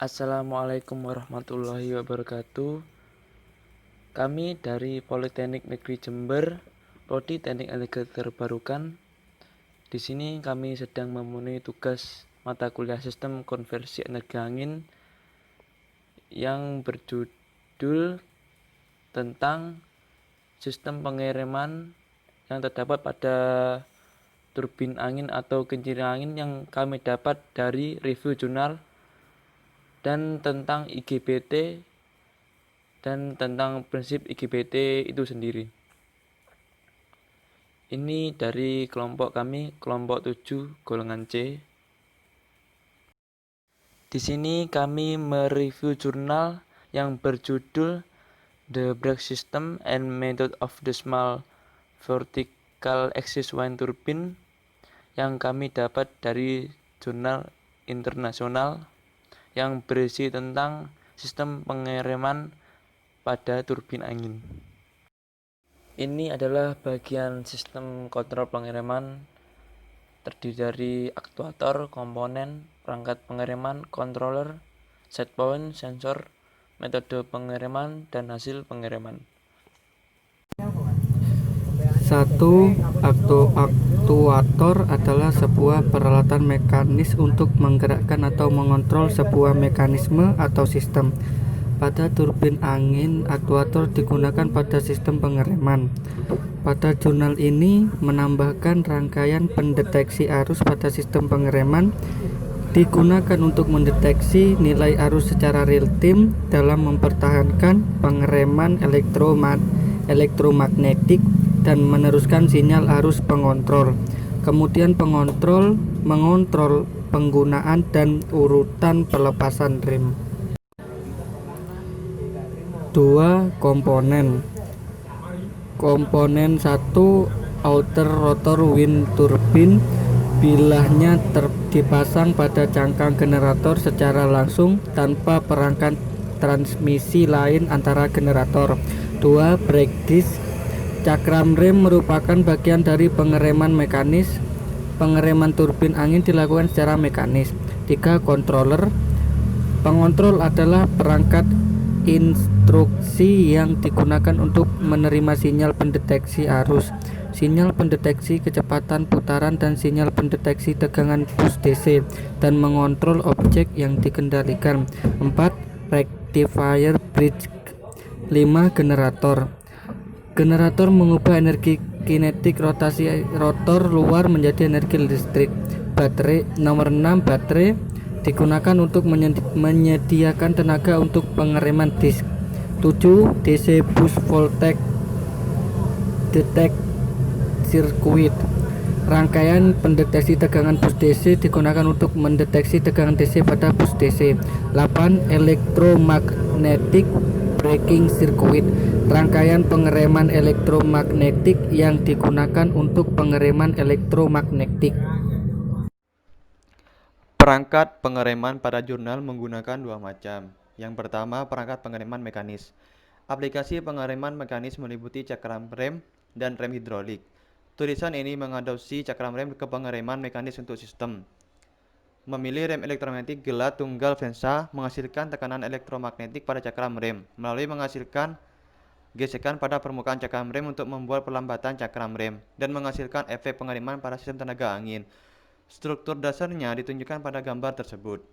Assalamualaikum warahmatullahi wabarakatuh. Kami dari Politeknik Negeri Jember, Prodi Teknik Energi Terbarukan. Di sini kami sedang memenuhi tugas mata kuliah Sistem Konversi Energi Angin yang berjudul tentang sistem pengiriman yang terdapat pada turbin angin atau kincir angin yang kami dapat dari review jurnal dan tentang IGBT dan tentang prinsip IGBT itu sendiri. Ini dari kelompok kami, kelompok 7 golongan C. Di sini kami mereview jurnal yang berjudul The Brake System and Method of the Small Vertical Axis Wind Turbine yang kami dapat dari jurnal internasional yang berisi tentang sistem pengiriman pada turbin angin. Ini adalah bagian sistem kontrol pengiriman, terdiri dari aktuator, komponen, perangkat pengiriman, controller, set point, sensor, metode pengiriman, dan hasil pengiriman. Satu, aktuator adalah sebuah peralatan mekanis untuk menggerakkan atau mengontrol sebuah mekanisme atau sistem. Pada turbin angin, aktuator digunakan pada sistem pengereman. Pada jurnal ini menambahkan rangkaian pendeteksi arus pada sistem pengereman digunakan untuk mendeteksi nilai arus secara real time dalam mempertahankan pengereman elektromagnetik dan meneruskan sinyal arus pengontrol. Kemudian pengontrol mengontrol penggunaan dan urutan pelepasan rem. 2. Komponen 1. Outer rotor wind turbine. Bilahnya dipasang pada cangkang generator secara langsung tanpa perangkat transmisi lain antara generator. 2. Brake disc. Cakram rem merupakan bagian dari pengereman mekanis. Pengereman turbin angin dilakukan secara mekanis. 3. Controller. Pengontrol adalah perangkat instruksi yang digunakan untuk menerima sinyal pendeteksi arus, sinyal pendeteksi kecepatan putaran, dan sinyal pendeteksi tegangan bus DC, dan mengontrol objek yang dikendalikan. 4. Rectifier bridge. 5. Generator. Generator mengubah energi kinetik rotasi rotor luar menjadi energi listrik. Baterai. Nomor 6. Baterai digunakan untuk menyediakan tenaga untuk pengereman disk. 7. DC bus voltage detect circuit. Rangkaian pendeteksi tegangan bus DC digunakan untuk mendeteksi tegangan DC pada bus DC. 8. Electromagnetic braking circuit. Rangkaian pengereman elektromagnetik yang digunakan untuk pengereman elektromagnetik. Perangkat pengereman pada jurnal menggunakan dua macam. Yang pertama, perangkat pengereman mekanis. Aplikasi pengereman mekanis meliputi cakram rem dan rem hidrolik. Tulisan ini mengadopsi cakram rem ke pengereman mekanis untuk sistem. Memilih rem elektromagnetik gelat tunggal Vensa menghasilkan tekanan elektromagnetik pada cakram rem melalui menghasilkan gesekan pada permukaan cakram rem untuk membuat perlambatan cakram rem dan menghasilkan efek pengereman pada sistem tenaga angin. Struktur dasarnya ditunjukkan pada gambar tersebut.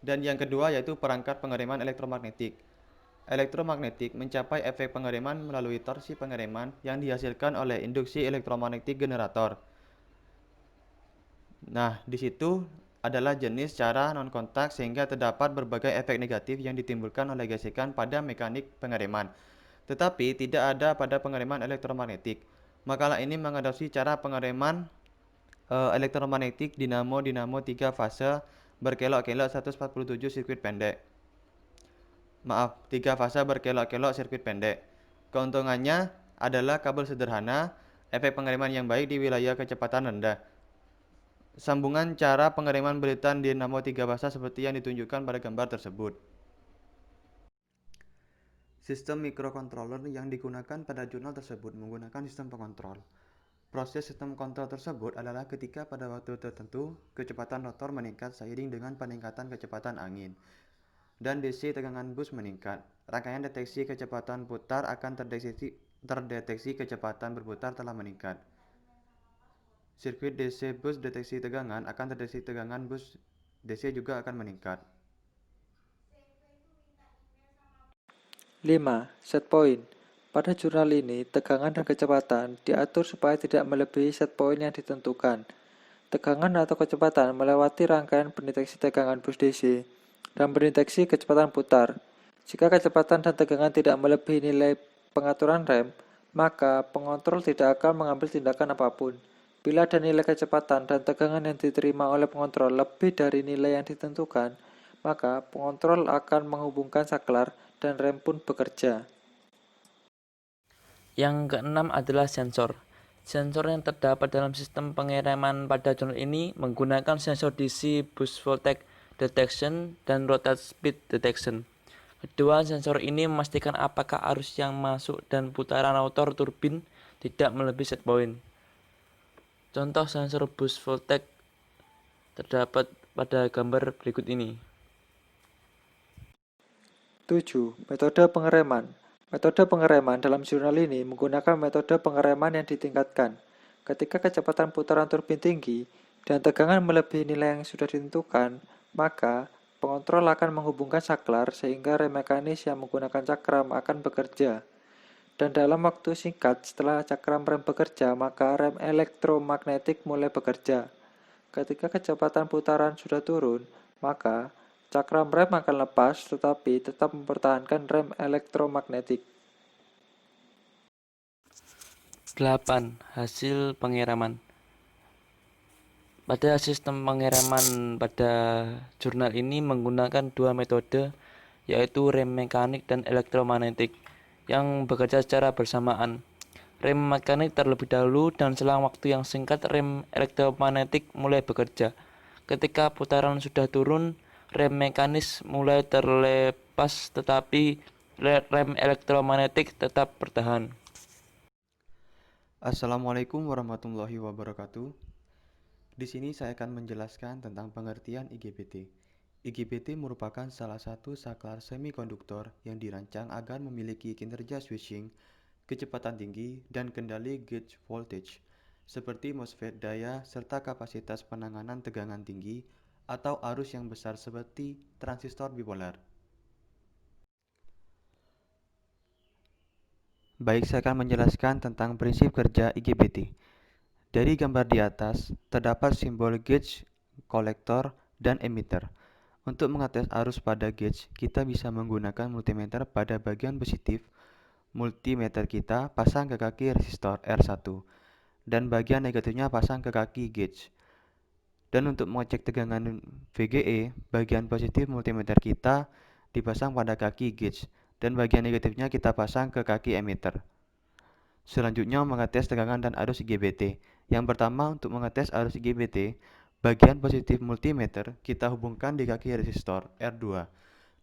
Dan yang kedua yaitu perangkat pengereman elektromagnetik. Elektromagnetik mencapai efek pengereman melalui torsi pengereman yang dihasilkan oleh induksi elektromagnetik generator. Nah, di situ adalah jenis cara non-kontak sehingga terdapat berbagai efek negatif yang ditimbulkan oleh gesekan pada mekanik pengereman. Tetapi tidak ada pada pengereman elektromagnetik. Makalah ini mengadopsi cara pengereman elektromagnetik dinamo 3 fase berkelok-kelok 147 sirkuit pendek. 3 fase berkelok-kelok sirkuit pendek. Keuntungannya adalah kabel sederhana, efek pengereman yang baik di wilayah kecepatan rendah. Sambungan cara pengereman belitan dinamo 3 fase seperti yang ditunjukkan pada gambar tersebut. Sistem microcontroller yang digunakan pada jurnal tersebut menggunakan sistem pengontrol. Proses sistem kontrol tersebut adalah ketika pada waktu tertentu kecepatan rotor meningkat seiring dengan peningkatan kecepatan angin dan DC tegangan bus meningkat. Rangkaian deteksi kecepatan putar akan terdeteksi kecepatan berputar telah meningkat. Sirkuit DC bus deteksi tegangan akan terdeteksi tegangan bus DC juga akan meningkat. 5. Set point. Pada jurnal ini, tegangan dan kecepatan diatur supaya tidak melebihi set point yang ditentukan. Tegangan atau kecepatan melewati rangkaian pendeteksi tegangan bus DC dan pendeteksi kecepatan putar. Jika kecepatan dan tegangan tidak melebihi nilai pengaturan rem, maka pengontrol tidak akan mengambil tindakan apapun. Bila ada nilai kecepatan dan tegangan yang diterima oleh pengontrol lebih dari nilai yang ditentukan, maka pengontrol akan menghubungkan saklar dan rem pun bekerja. Yang keenam adalah sensor. Sensor yang terdapat dalam sistem pengereman pada jurnal ini menggunakan sensor DC bus voltage detection dan rotate speed detection. Kedua sensor ini memastikan apakah arus yang masuk dan putaran rotor turbin tidak melebihi set point. Contoh sensor bus voltage terdapat pada gambar berikut ini. 7. Metode pengereman. Metode pengereman dalam jurnal ini menggunakan metode pengereman yang ditingkatkan. Ketika kecepatan putaran turbin tinggi dan tegangan melebihi nilai yang sudah ditentukan, maka pengontrol akan menghubungkan saklar sehingga rem mekanis yang menggunakan cakram akan bekerja. Dan dalam waktu singkat setelah cakram rem bekerja, maka rem elektromagnetik mulai bekerja. Ketika kecepatan putaran sudah turun, maka cakram rem akan lepas tetapi tetap mempertahankan rem elektromagnetik. 8. Hasil pengeraman. Pada sistem pengeraman pada jurnal ini menggunakan dua metode, yaitu rem mekanik dan elektromagnetik, yang bekerja secara bersamaan. Rem mekanik terlebih dahulu dan selang waktu yang singkat rem elektromagnetik mulai bekerja. Ketika putaran sudah turun, rem mekanis mulai terlepas tetapi rem elektromagnetik tetap bertahan. Assalamualaikum warahmatullahi wabarakatuh. Di sini saya akan menjelaskan tentang pengertian IGBT. IGBT merupakan salah satu saklar semikonduktor yang dirancang agar memiliki kinerja switching, kecepatan tinggi, dan kendali gauge voltage, seperti MOSFET daya serta kapasitas penanganan tegangan tinggi atau arus yang besar seperti transistor bipolar. Baik, saya akan menjelaskan tentang prinsip kerja IGBT. Dari gambar di atas, terdapat simbol gauge, kolektor, dan emitter. Untuk mengetes arus pada gauge, kita bisa menggunakan multimeter pada bagian positif. Multimeter kita pasang ke kaki resistor R1, dan bagian negatifnya pasang ke kaki gauge. Dan untuk mengecek tegangan VGE, bagian positif multimeter kita dipasang pada kaki gauge, dan bagian negatifnya kita pasang ke kaki emitter. Selanjutnya mengetes tegangan dan arus IGBT. Yang pertama, untuk mengetes arus IGBT, bagian positif multimeter kita hubungkan di kaki resistor R2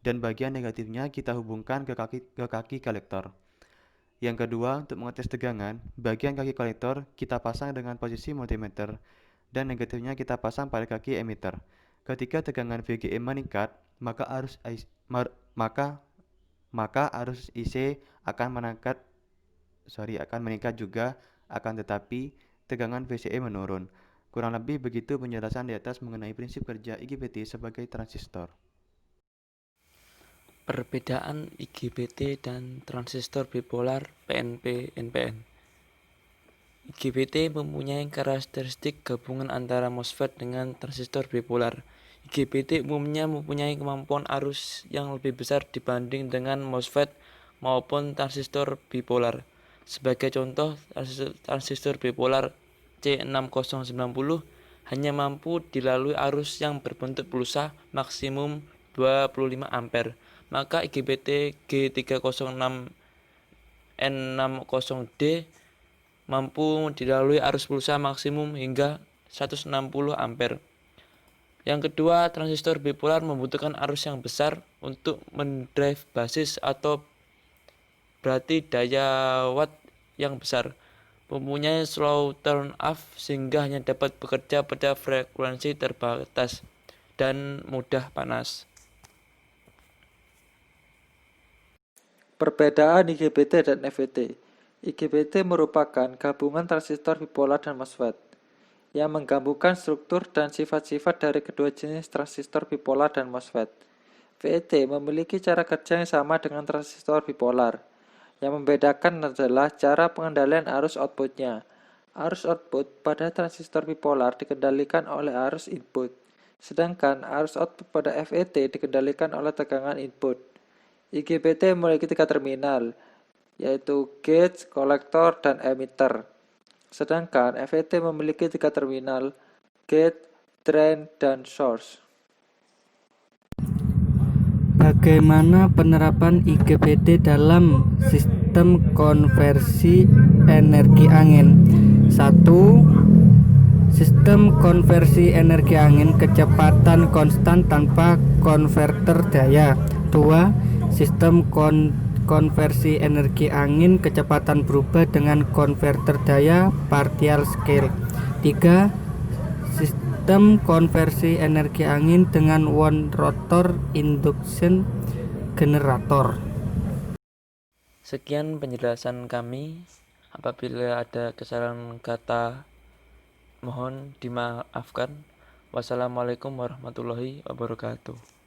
dan bagian negatifnya kita hubungkan ke kaki kolektor. Yang kedua, untuk mengetes tegangan, bagian kaki kolektor kita pasang dengan posisi multimeter dan negatifnya kita pasang pada kaki emitter. Ketika tegangan VGE meningkat, maka arus IC akan meningkat juga, akan tetapi tegangan VCE menurun. Kurang lebih begitu penjelasan di atas mengenai prinsip kerja IGBT sebagai transistor. Perbedaan IGBT dan transistor bipolar PNP-NPN. IGBT mempunyai karakteristik gabungan antara MOSFET dengan transistor bipolar. IGBT umumnya mempunyai kemampuan arus yang lebih besar dibanding dengan MOSFET maupun transistor bipolar. Sebagai contoh, transistor bipolar C6090 hanya mampu dilalui arus yang berbentuk pulsa maksimum 25 ampere. Maka IGBT G306N60D mampu dilalui arus pulsa maksimum hingga 160 ampere. Yang kedua, transistor bipolar membutuhkan arus yang besar untuk mendrive basis atau berarti daya watt yang besar. mempunyai slow turn off sehingga hanya dapat bekerja pada frekuensi terbatas dan mudah panas. Perbedaan IGBT dan FET. IGBT merupakan gabungan transistor bipolar dan MOSFET yang menggabungkan struktur dan sifat-sifat dari kedua jenis transistor bipolar dan MOSFET. FET memiliki cara kerja yang sama dengan transistor bipolar. Yang membedakan adalah cara pengendalian arus outputnya. Arus output pada transistor bipolar dikendalikan oleh arus input, sedangkan arus output pada FET dikendalikan oleh tegangan input. IGBT memiliki 3 terminal, yaitu gate, kolektor, dan emitter. Sedangkan FET memiliki 3 terminal, gate, drain, dan source. Bagaimana penerapan IGBT dalam sistem konversi energi angin? 1. Sistem konversi energi angin kecepatan konstan tanpa konverter daya. 2. Sistem konversi energi angin kecepatan berubah dengan konverter daya partial scale. 3. Sistem konversi energi angin dengan one rotor induction generator. Sekian penjelasan kami. Apabila ada kesalahan kata, mohon dimaafkan. Wassalamualaikum warahmatullahi wabarakatuh.